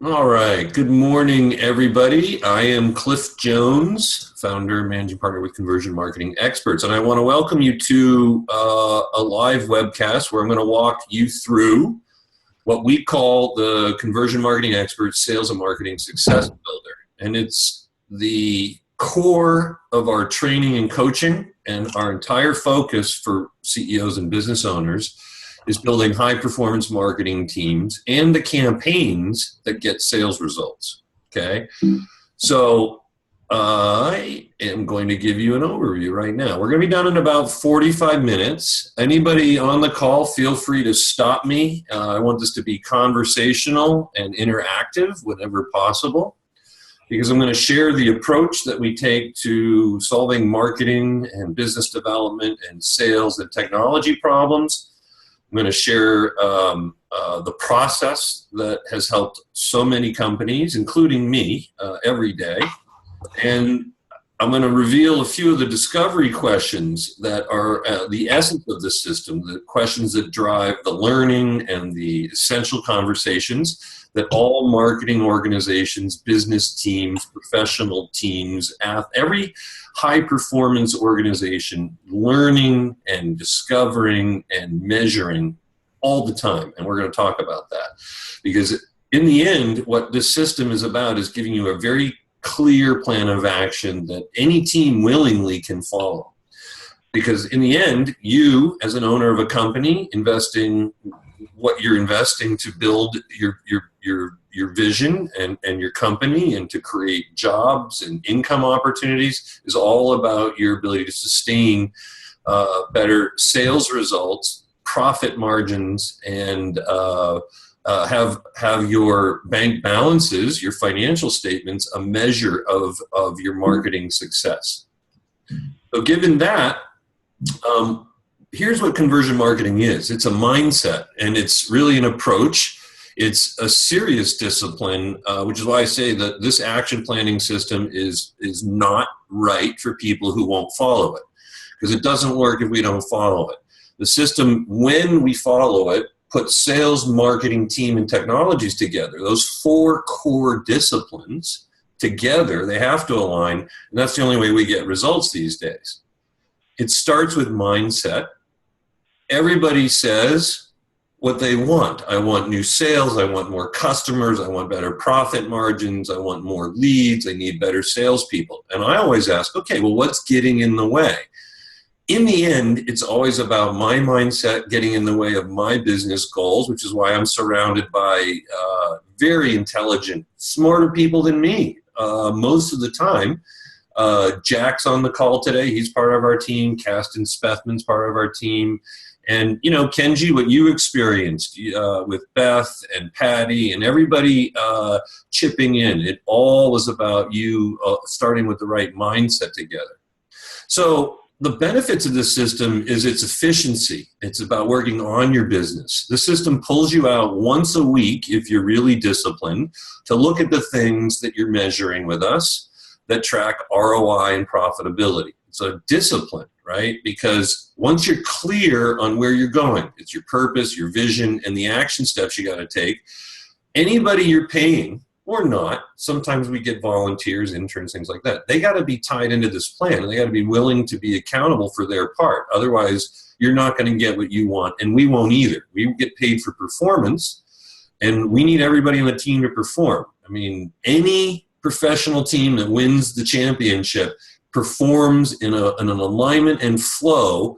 All right. Good morning, everybody. I am Cliff Jones, founder, managing partner with Conversion Marketing Experts, and I want to welcome you to a live webcast where I'm going to walk you through what we call the Conversion Marketing Experts Sales and Marketing Success Builder. And it's the core of our training and coaching, and our entire focus for CEOs and business owners is building high-performance marketing teams and the campaigns that get sales results, okay? So I am going to give you an overview right now. We're going to be done in about 45 minutes. Anybody on the call, feel free to stop me. I want this to be conversational and interactive whenever possible, because I'm going to share the approach that we take to solving marketing and business development and sales and technology problems. I'm going to share the process that has helped so many companies, including me, every day. And I'm going to reveal a few of the discovery questions that are the essence of the system, the questions that drive the learning and the essential conversations that all marketing organizations, business teams, professional teams, every high-performance organization learning and discovering and measuring all the time. And we're going to talk about that. Because in the end, what this system is about is giving you a very clear plan of action that any team willingly can follow. Because in the end, you, as an owner of a company, investing what you're investing to build your vision and your company and to create jobs and income opportunities is all about your ability to sustain better sales results, profit margins, and have your bank balances, your financial statements, a measure of your marketing success. So given that, here's what conversion marketing is. It's a mindset, and it's really an approach. It's a serious discipline, which is why I say that this action planning system is not right for people who won't follow it, because it doesn't work if we don't follow it. The system, when we follow it, puts sales, marketing, team, and technologies together. Those four core disciplines together, they have to align, and that's the only way we get results these days. It starts with mindset. Everybody says what they want. I want new sales. I want more customers. I want better profit margins. I want more leads. I need better salespeople. And I always ask, okay, well, what's getting in the way? In the end, it's always about my mindset getting in the way of my business goals, which is why I'm surrounded by very intelligent, smarter people than me most of the time. Jack's on the call today. He's part of our team. Caston Spethman's part of our team. And, you know, Kenji, what you experienced with Beth and Patty and everybody chipping in, it all was about you starting with the right mindset together. So the benefits of this system is its efficiency. It's about working on your business. The system pulls you out once a week, if you're really disciplined, to look at the things that you're measuring with us that track ROI and profitability. It's a discipline, right? Because once you're clear on where you're going, it's your purpose, your vision, and the action steps you got to take, anybody you're paying or not, sometimes we get volunteers, interns, things like that, they got to be tied into this plan, and they got to be willing to be accountable for their part. Otherwise, you're not going to get what you want, and we won't either. We get paid for performance, and we need everybody on the team to perform. I mean, any professional team that wins the championship performs in an alignment and flow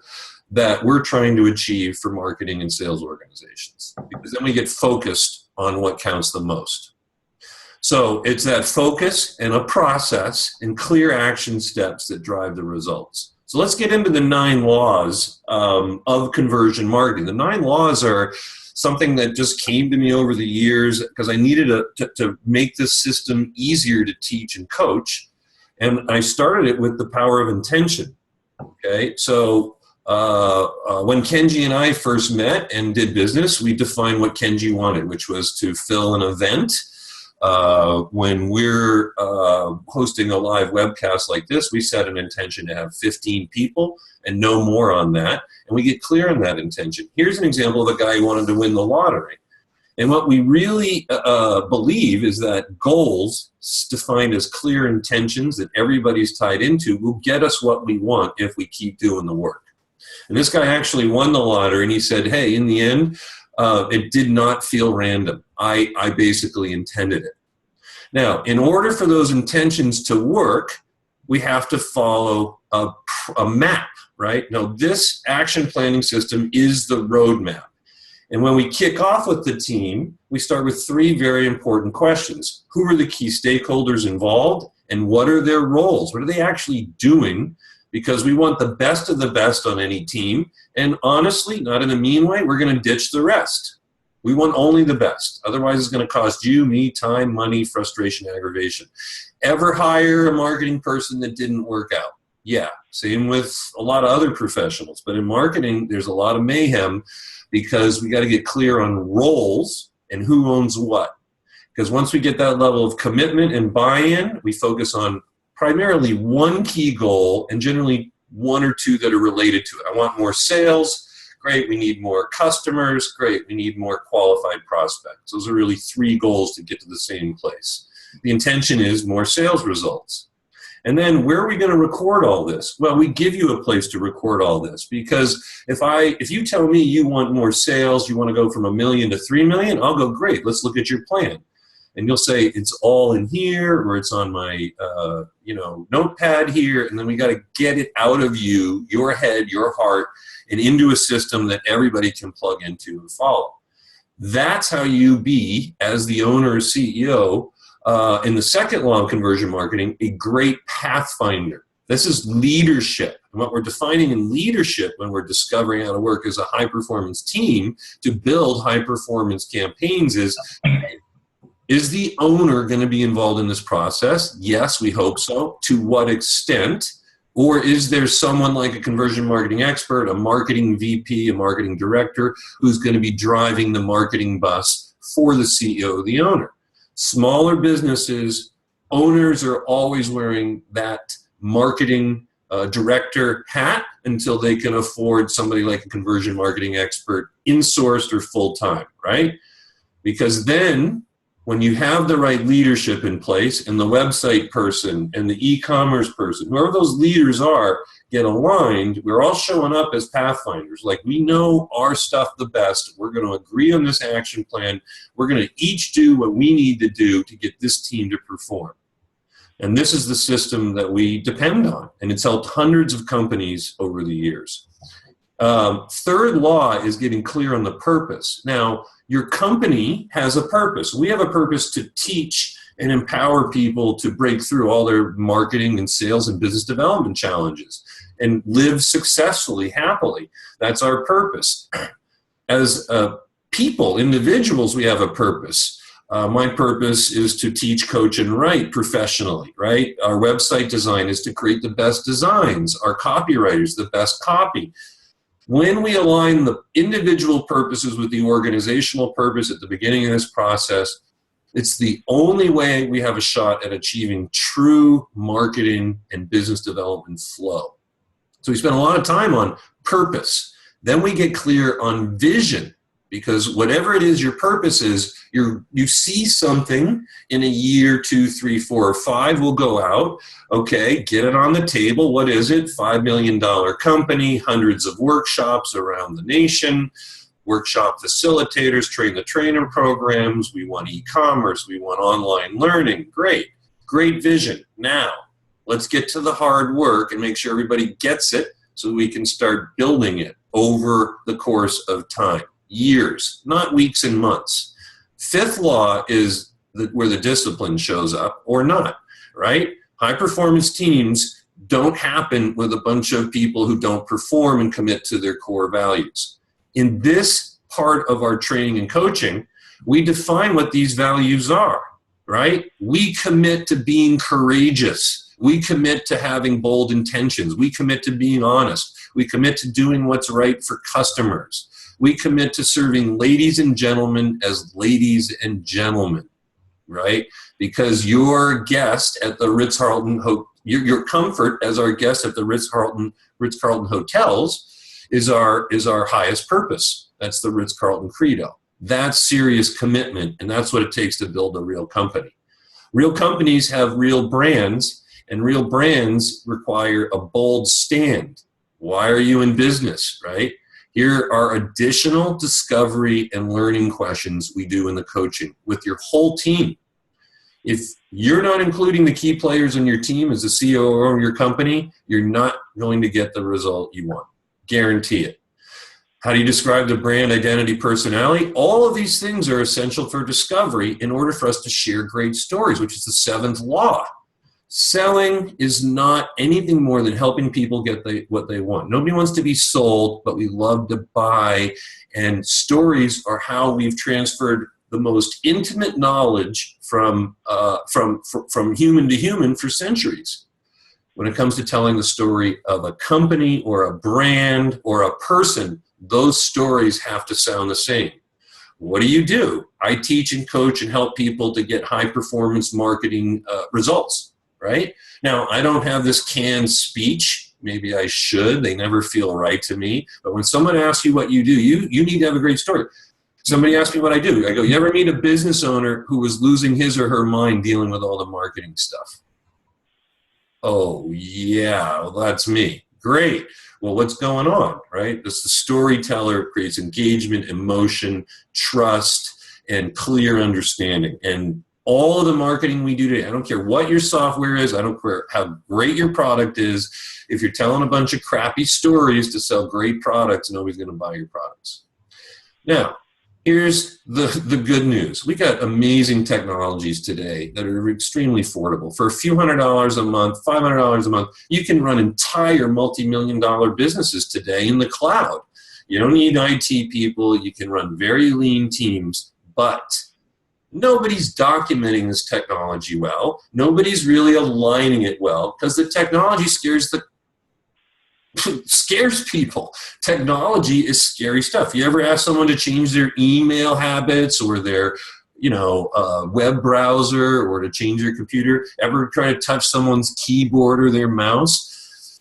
that we're trying to achieve for marketing and sales organizations, because then we get focused on what counts the most. So it's that focus and a process and clear action steps that drive the results. So let's get into the 9 laws of conversion marketing. The 9 laws are something that just came to me over the years because I needed to make this system easier to teach and coach. And I started it with the power of intention. Okay, so when Kenji and I first met and did business, we defined what Kenji wanted, which was to fill an event When we're hosting a live webcast like this, we set an intention to have 15 people and no more on that, and we get clear on that intention. Here's an example of a guy who wanted to win the lottery. And what we really believe is that goals, defined as clear intentions that everybody's tied into, will get us what we want if we keep doing the work. And this guy actually won the lottery, and he said, hey, in the end, it did not feel random. I basically intended it. Now, in order for those intentions to work, we have to follow a map, right? Now, this action planning system is the roadmap. And when we kick off with the team, we start with 3 very important questions. Who are the key stakeholders involved, and what are their roles? What are they actually doing? Because we want the best of the best on any team. And honestly, not in a mean way, we're going to ditch the rest. We want only the best. Otherwise, it's going to cost you, me, time, money, frustration, aggravation. Ever hire a marketing person that didn't work out? Yeah, same with a lot of other professionals. But in marketing, there's a lot of mayhem because we got to get clear on roles and who owns what. Because once we get that level of commitment and buy-in, we focus on primarily one key goal and generally 1 or 2 that are related to it. I want more sales. Great, we need more customers. Great, we need more qualified prospects. Those are really 3 goals to get to the same place. The intention is more sales results. And then where are we going to record all this? Well, we give you a place to record all this, because if you tell me you want more sales, you want to go from $1 million to $3 million, I'll go, great, let's look at your plan. And you'll say it's all in here, or it's on my notepad here, and then we got to get it out of you, your head, your heart, and into a system that everybody can plug into and follow. That's how you be, as the owner or CEO, in the second law of conversion marketing, a great pathfinder. This is leadership. And what we're defining in leadership when we're discovering how to work as a high-performance team to build high-performance campaigns is the owner going to be involved in this process? Yes, we hope so. To what extent? Or is there someone like a conversion marketing expert, a marketing VP, a marketing director, who's going to be driving the marketing bus for the CEO, the owner? Smaller businesses, owners are always wearing that marketing director hat until they can afford somebody like a conversion marketing expert, insourced or full-time, right? Because then when you have the right leadership in place and the website person and the e-commerce person, whoever those leaders are, get aligned, we're all showing up as pathfinders. Like, we know our stuff the best. We're going to agree on this action plan. We're going to each do what we need to do to get this team to perform. And this is the system that we depend on, and it's helped hundreds of companies over the years. Third law is getting clear on the purpose. Now, your company has a purpose. We have a purpose to teach and empower people to break through all their marketing and sales and business development challenges and live successfully, happily. That's our purpose. As people, individuals, we have a purpose. My purpose is to teach, coach, and write professionally, right? Our website design is to create the best designs. Our copywriters, the best copy. When we align the individual purposes with the organizational purpose at the beginning of this process, it's the only way we have a shot at achieving true marketing and business development flow. So we spend a lot of time on purpose. Then we get clear on vision, because whatever it is your purpose is, you see something in a year, 2, 3, 4, or 5 will go out. Okay, get it on the table. What is it? $5 million company, hundreds of workshops around the nation, workshop facilitators, train the trainer programs. We want e-commerce. We want online learning. Great, great vision. Now, let's get to the hard work and make sure everybody gets it so we can start building it over the course of time. Years, not weeks and months. Fifth law is where the discipline shows up or not, right? High performance teams don't happen with a bunch of people who don't perform and commit to their core values. In this part of our training and coaching, we define what these values are, right? We commit to being courageous. We commit to having bold intentions. We commit to being honest. We commit to doing what's right for customers. We commit to serving ladies and gentlemen as ladies and gentlemen. right? Because your guest at the Ritz-Carlton, your comfort as our guest at the Ritz-Carlton hotels is our highest purpose. That's the Ritz-Carlton credo. That's serious commitment, and that's what it takes to build a real company. Real companies have real brands, and real brands require a bold stand. Why are you in business, right? Here are additional discovery and learning questions we do in the coaching with your whole team. If you're not including the key players in your team as the CEO of your company, you're not going to get the result you want. Guarantee it. How do you describe the brand, identity, personality? All of these things are essential for discovery in order for us to share great stories, which is the seventh law. Selling is not anything more than helping people get what they want. Nobody wants to be sold, but we love to buy. And stories are how we've transferred the most intimate knowledge from human to human for centuries. When it comes to telling the story of a company or a brand or a person, those stories have to sound the same. What do? I teach and coach and help people to get high performance marketing results, right? Now, I don't have this canned speech. Maybe I should. They never feel right to me. But when someone asks you what you do, you need to have a great story. Somebody asked me what I do. I go, you ever meet a business owner who was losing his or her mind dealing with all the marketing stuff? Oh, yeah, well, that's me. Great. Well, what's going on, right? This the storyteller creates engagement, emotion, trust, and clear understanding. And all of the marketing we do today, I don't care what your software is, I don't care how great your product is, if you're telling a bunch of crappy stories to sell great products, nobody's going to buy your products. Now, here's the good news. We got amazing technologies today that are extremely affordable. For a few $100s a month, $500 a month, you can run entire multi-million-dollar businesses today in the cloud. You don't need IT people. You can run very lean teams, but nobody's documenting this technology well. Nobody's really aligning it well because the technology scares people. Technology is scary stuff. You ever ask someone to change their email habits or their web browser or to change their computer? Ever try to touch someone's keyboard or their mouse?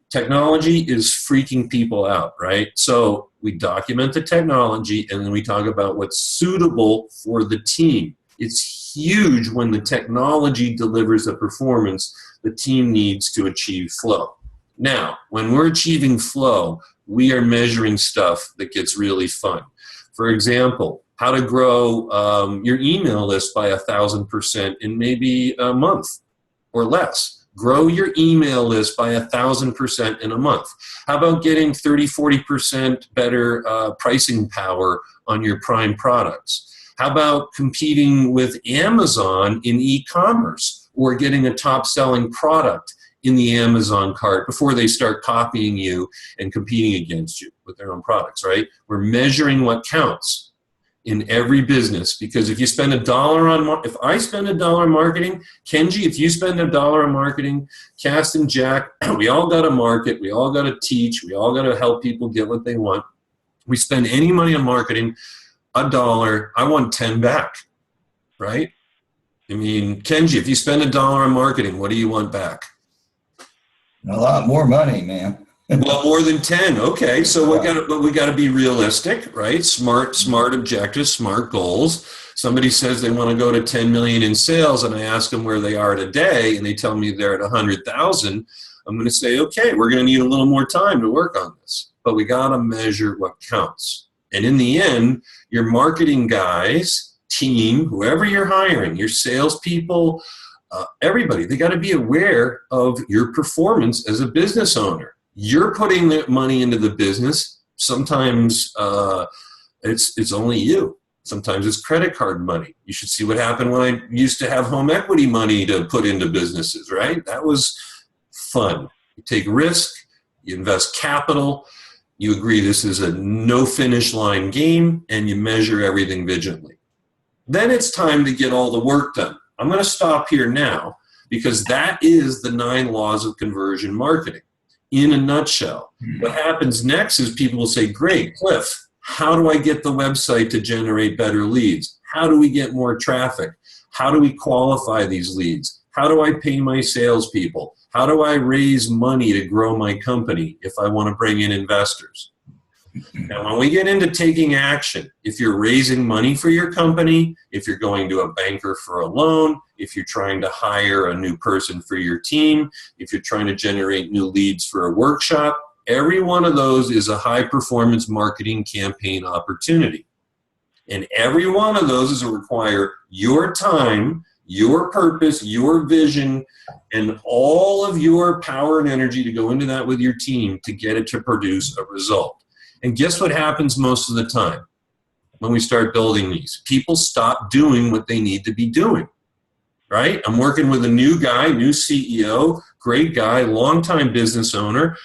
Technology is freaking people out, right? So we document the technology and then we talk about what's suitable for the team. It's huge when the technology delivers the performance the team needs to achieve flow. Now, when we're achieving flow, we are measuring stuff that gets really fun. For example, how to grow your email list by 1,000% in maybe a month or less. Grow your email list by 1,000% in a month. How about getting 30-40% better pricing power on your prime products? How about competing with Amazon in e-commerce or getting a top-selling product in the Amazon cart before they start copying you and competing against you with their own products, right? We're measuring what counts in every business, because if you spend $1 if I spend $1 on marketing, Kenji, if you spend $1 on marketing, Cass and Jack, we all got to market, we all got to teach, we all got to help people get what they want. We spend any money on marketing, $1, I want 10 back, right? I mean, Kenji, if you spend $1 on marketing, what do you want back? A lot more money, man. Well, more than 10. Okay, so we got to be realistic, right? Smart objectives, smart goals. Somebody says they want to go to 10 million in sales, and I ask them where they are today, and they tell me they're at 100,000. I'm going to say, okay, we're going to need a little more time to work on this, but we got to measure what counts. And in the end, your marketing guys, team, whoever you're hiring, your salespeople, everybody, they got to be aware of your performance as a business owner. You're putting the money into the business. Sometimes it's only you. Sometimes it's credit card money. You should see what happened when I used to have home equity money to put into businesses, right? That was fun. You take risk, you invest capital, you agree this is a no finish line game, and you measure everything vigilantly. Then it's time to get all the work done. I'm going to stop here now because that is the 9 laws of conversion marketing in a nutshell. What happens next is people will say, great, Cliff, how do I get the website to generate better leads? How do we get more traffic? How do we qualify these leads? How do I pay my salespeople? How do I raise money to grow my company if I want to bring in investors? Now, when we get into taking action, if you're raising money for your company, if you're going to a banker for a loan, if you're trying to hire a new person for your team, if you're trying to generate new leads for a workshop, every one of those is a high-performance marketing campaign opportunity. And every one of those is to require your time, your purpose, your vision, and all of your power and energy to go into that with your team to get it to produce a result. And guess what happens most of the time when we start building these? People stop doing what they need to be doing, right? I'm working with a new guy, new CEO, great guy, longtime business owner.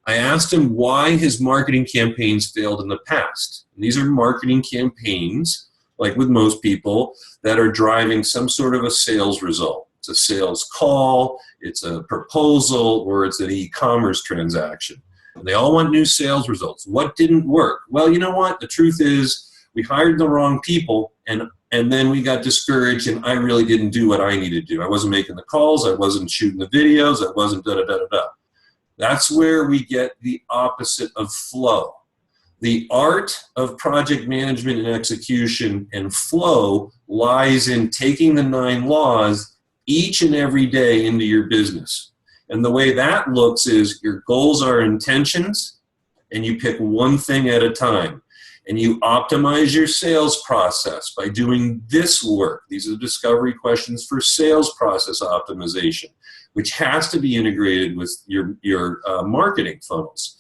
I asked him why his marketing campaigns failed in the past. And these are marketing campaigns, like with most people, that are driving some sort of a sales result. It's a sales call, it's a proposal, or it's an e-commerce transaction. They all want new sales results. What didn't work? Well, you know what? The truth is we hired the wrong people, and then we got discouraged, and I really didn't do what I needed to do. I wasn't making the calls. I wasn't shooting the videos. I wasn't da-da-da-da-da. That's where we get the opposite of flow. The art of project management and execution and flow lies in taking the 9 laws each and every day into your business. And the way that looks is your goals are intentions, and you pick one thing at a time. And you optimize your sales process by doing this work. These are the discovery questions for sales process optimization, which has to be integrated with your marketing funnels.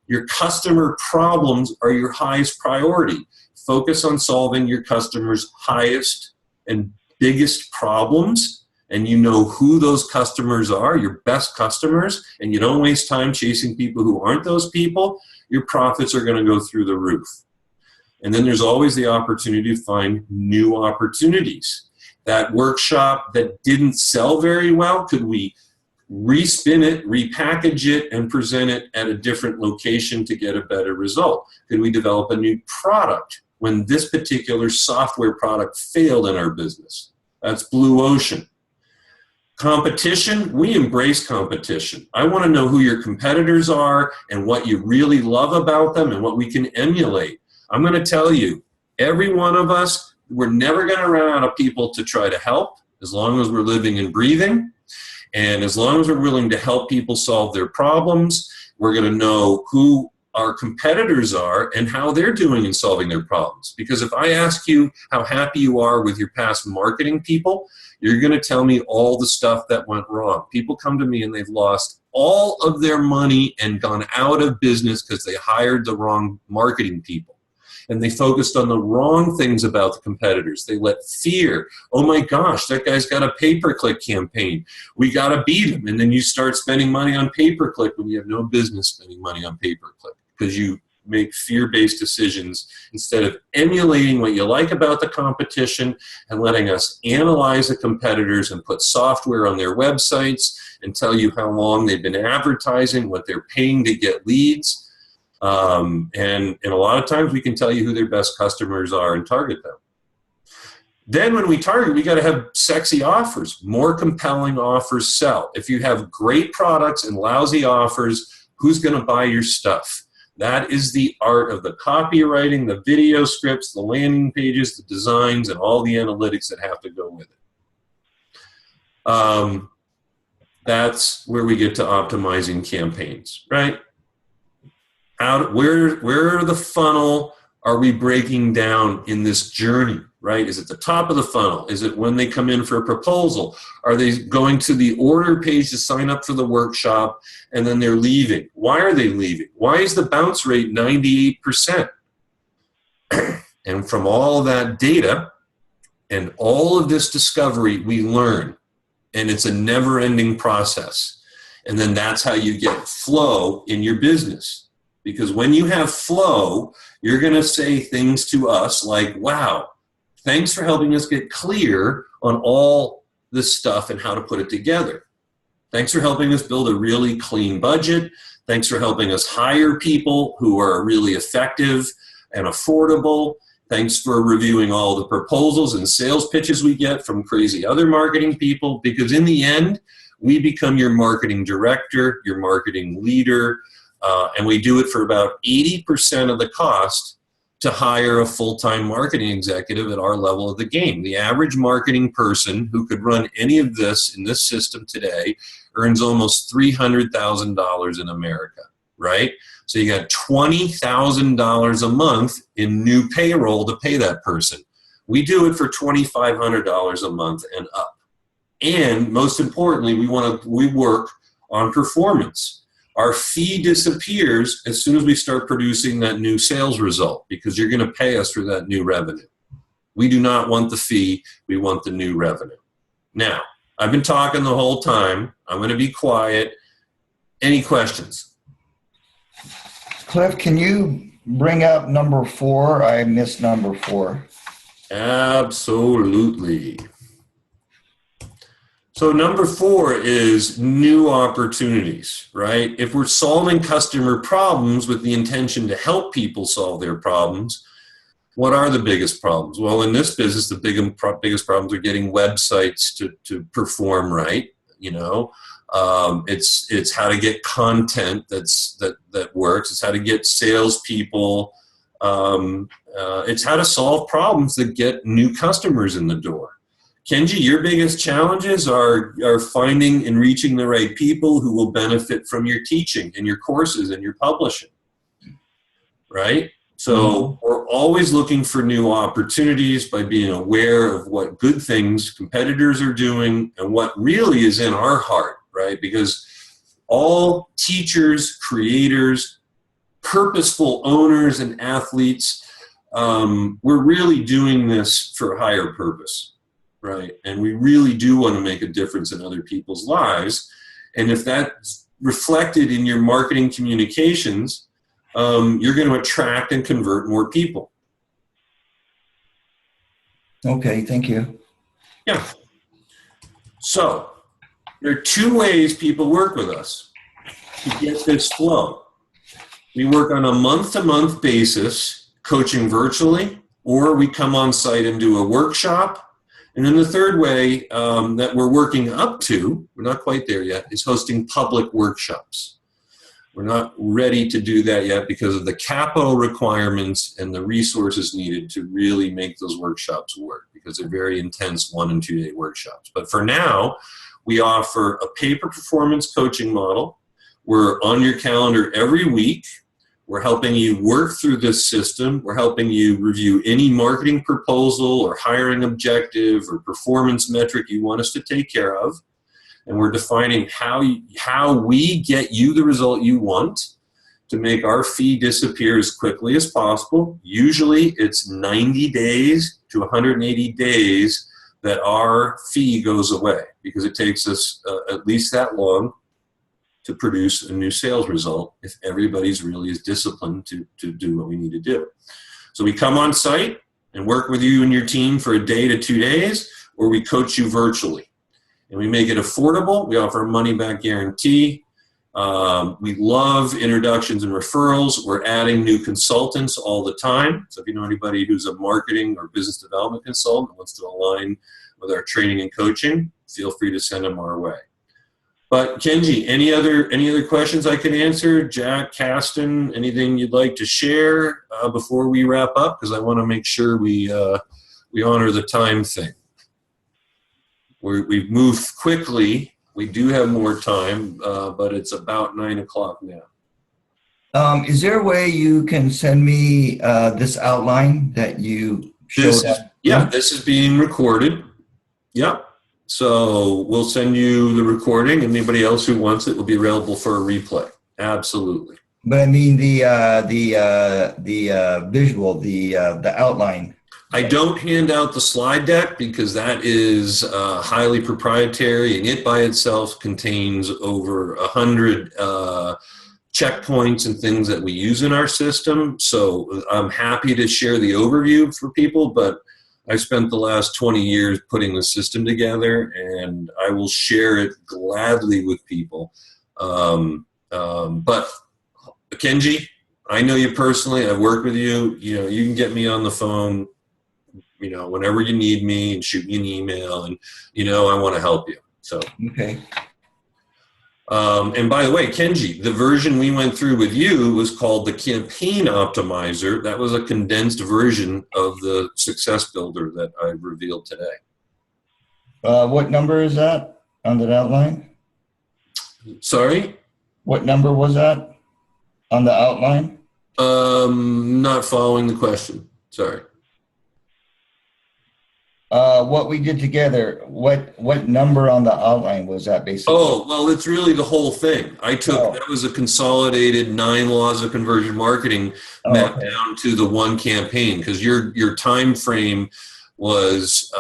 Your customer problems are your highest priority. Focus on solving your customers' highest and biggest problems, and you know who those customers are, your best customers, and you don't waste time chasing people who aren't those people, your profits are going to go through the roof. And then there's always the opportunity to find new opportunities. That workshop that didn't sell very well, could we respin it, repackage it, and present it at a different location to get a better result? Could we develop a new product when this particular software product failed in our business? That's blue ocean. Competition, we embrace competition. I want to know who your competitors are and what you really love about them and what we can emulate. I'm going to tell you, every one of us, we're never going to run out of people to try to help as long as we're living and breathing. And as long as we're willing to help people solve their problems, we're going to know who our competitors are and how they're doing in solving their problems. Because if I ask you how happy you are with your past marketing people, you're going to tell me all the stuff that went wrong. People come to me and they've lost all of their money and gone out of business because they hired the wrong marketing people. And they focused on the wrong things about the competitors. They let fear, oh my gosh, that guy's got a pay-per-click campaign. We got to beat him. And then you start spending money on pay-per-click when you have no business spending money on pay-per-click because you make fear-based decisions instead of emulating what you like about the competition and letting us analyze the competitors and put software on their websites and tell you how long they've been advertising, what they're paying to get leads. And a lot of times we can tell you who their best customers are and target them. Then when we target, we got to have sexy offers. More compelling offers sell. If you have great products and lousy offers, who's going to buy your stuff? That is the art of the copywriting, the video scripts, the landing pages, the designs, and all the analytics that have to go with it. That's where we get to optimizing campaigns, right? Where the funnel are we breaking down in this journey, right? Is it the top of the funnel? Is it when they come in for a proposal? Are they going to the order page to sign up for the workshop and then they're leaving? Why are they leaving? Why is the bounce rate 98%? And from all of that data and all of this discovery, we learn. And it's a never-ending process. And then that's how you get flow in your business. Because when you have flow, you're going to say things to us like, wow, thanks for helping us get clear on all this stuff and how to put it together. Thanks for helping us build a really clean budget. Thanks for helping us hire people who are really effective and affordable. Thanks for reviewing all the proposals and sales pitches we get from crazy other marketing people, because in the end, we become your marketing director, your marketing leader, and we do it for about 80% of the cost to hire a full-time marketing executive at our level of the game. The average marketing person who could run any of this in this system today earns almost $300,000 in America, right? So you got $20,000 a month in new payroll to pay that person. We do it for $2,500 a month and up. And most importantly, we work on performance. Our fee disappears as soon as we start producing that new sales result, because you're going to pay us for that new revenue. We do not want the fee. We want the new revenue. Now, I've been talking the whole time. I'm going to be quiet. Any questions? Cliff, can you bring up number 4? I missed number 4. Absolutely. So number 4 is new opportunities, right? If we're solving customer problems with the intention to help people solve their problems, what are the biggest problems? Well, in this business, the biggest problems are getting websites to perform right. You know, it's how to get content that works. It's how to get salespeople. It's how to solve problems that get new customers in the door. Kenji, your biggest challenges are finding and reaching the right people who will benefit from your teaching and your courses and your publishing, right? So we're always looking for new opportunities by being aware of what good things competitors are doing and what really is in our heart, right? Because all teachers, creators, purposeful owners, and athletes, we're really doing this for a higher purpose. Right, and we really do want to make a difference in other people's lives. And if that's reflected in your marketing communications, you're going to attract and convert more people. Okay, thank you. Yeah. So there are 2 ways people work with us to get this flow. We work on a month-to-month basis, coaching virtually, or we come on site and do a workshop. And then the third way that we're working up to, we're not quite there yet, is hosting public workshops. We're not ready to do that yet because of the capital requirements and the resources needed to really make those workshops work, because they're very intense 1- and 2-day workshops. But for now, we offer a pay-per-performance coaching model. We're on your calendar every week. We're helping you work through this system. We're helping you review any marketing proposal or hiring objective or performance metric you want us to take care of. And we're defining how we get you the result you want to make our fee disappear as quickly as possible. Usually it's 90 days to 180 days that our fee goes away, because it takes us at least that long to produce a new sales result if everybody's really as disciplined to do what we need to do. So we come on site and work with you and your team for a day to 2 days, or we coach you virtually. And we make it affordable. We offer a money-back guarantee. We love introductions and referrals. We're adding new consultants all the time. So if you know anybody who's a marketing or business development consultant that wants to align with our training and coaching, feel free to send them our way. But Kenji, any other questions I can answer? Jack, Caston, anything you'd like to share before we wrap up? Because I want to make sure we honor the time thing. We've moved quickly. We do have more time, but it's about 9 o'clock now. Is there a way you can send me this outline that you showed? This is being recorded. Yep. So we'll send you the recording. Anybody else who wants it will be available for a replay. Absolutely. But I mean the visual, the outline. I don't hand out the slide deck because that is highly proprietary, and it by itself contains over 100 checkpoints and things that we use in our system. So I'm happy to share the overview for people, but I spent the last 20 years putting the system together, and I will share it gladly with people. But Kenji, I know you personally. I've worked with you. You know, you can get me on the phone, you know, whenever you need me, and shoot me an email, and, you know, I want to help you. So, Okay. And by the way, Kenji, the version we went through with you was called the Campaign Optimizer. That was a condensed version of the Success Builder that I revealed today. What number is that on that outline? Sorry? What number was that on the outline? Not following the question. Sorry. What we did together, what number on the outline was that basically? Oh, well, it's really the whole thing. That was a consolidated 9 laws of conversion marketing mapped down to the one campaign, because your time frame was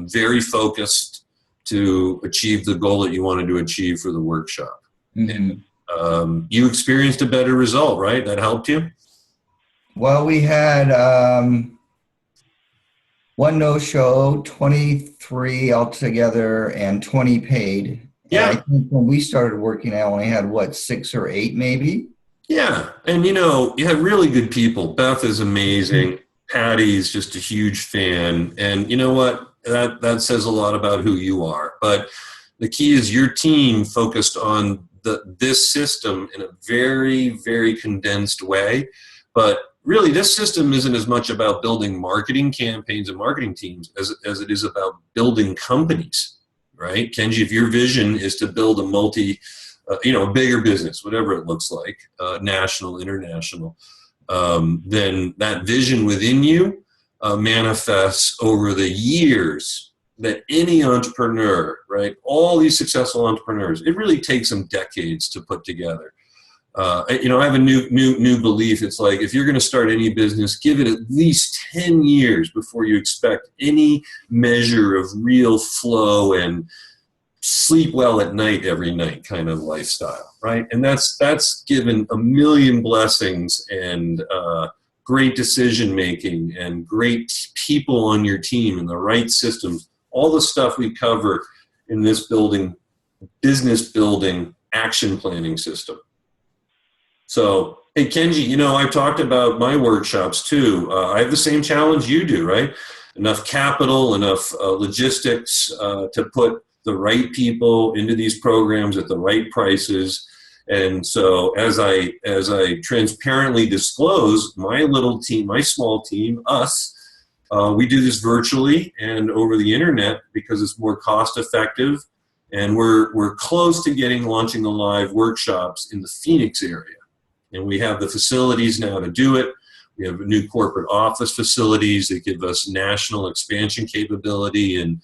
very focused to achieve the goal that you wanted to achieve for the workshop. Mm-hmm. And you experienced a better result, right? That helped you? Well, we had one no-show, 23 altogether, and 20 paid. Yeah. I think when we started working, I only had, 6 or 8 maybe? Yeah. And, you know, you have really good people. Beth is amazing. Patty's just a huge fan. And you know what? That says a lot about who you are. But the key is your team focused on this system in a very, very condensed way. But really, this system isn't as much about building marketing campaigns and marketing teams as it is about building companies, right? Kenji, if your vision is to build a bigger business, whatever it looks like, national, international, then that vision within you manifests over the years that any entrepreneur, right, all these successful entrepreneurs, it really takes them decades to put together. I have a new belief. It's like, if you're going to start any business, give it at least 10 years before you expect any measure of real flow and sleep well at night every night kind of lifestyle, right? And that's given a million blessings and great decision making and great people on your team and the right systems, all the stuff we cover in this business building action planning system. So, hey, Kenji, I've talked about my workshops too. I have the same challenge you do, right? Enough capital, enough logistics to put the right people into these programs at the right prices. And so as I transparently disclose, my little team, my small team, us, we do this virtually and over the internet because it's more cost effective. And we're close to launching the live workshops in the Phoenix area. And we have the facilities now to do it. We have new corporate office facilities that give us national expansion capability. And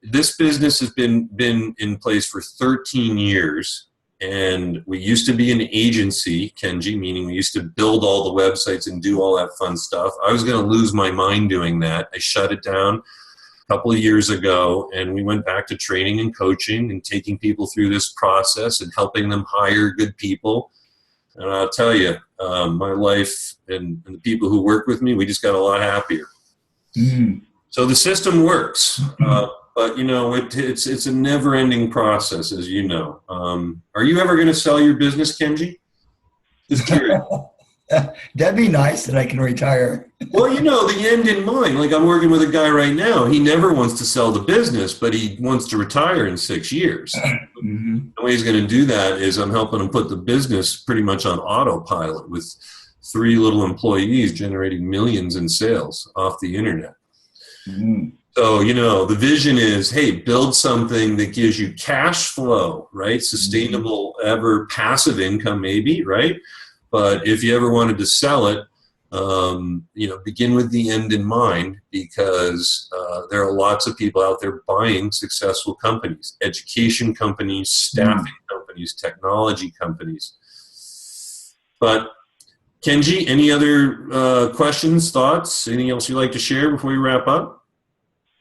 this business has been in place for 13 years. And we used to be an agency, Kenji, meaning we used to build all the websites and do all that fun stuff. I was going to lose my mind doing that. I shut it down a couple of years ago, and we went back to training and coaching and taking people through this process and helping them hire good people. And I'll tell you, my life and the people who work with me, we just got a lot happier. Mm. So the system works, but it's a never-ending process, as you know. Are you ever going to sell your business, Kenji? Just curious. That'd be nice that I can retire. Well, the end in mind. Like, I'm working with a guy right now. He never wants to sell the business, but he wants to retire in 6 years. Mm-hmm. The way he's going to do that is I'm helping him put the business pretty much on autopilot with 3 little employees generating millions in sales off the internet. Mm-hmm. So, the vision is, hey, build something that gives you cash flow, right? Sustainable, ever passive income, maybe, right? But if you ever wanted to sell it, begin with the end in mind, because there are lots of people out there buying successful companies, education companies, staffing companies, technology companies. But Kenji, any other questions, thoughts, anything else you'd like to share before we wrap up?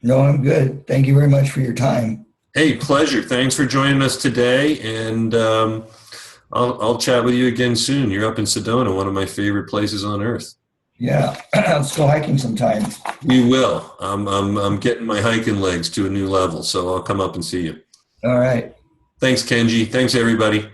No, I'm good. Thank you very much for your time. Hey, pleasure. Thanks for joining us today. And I'll chat with you again soon. You're up in Sedona, one of my favorite places on earth. Yeah, let's go hiking sometime. We will. I'm getting my hiking legs to a new level, so I'll come up and see you. All right. Thanks, Kenji. Thanks, everybody.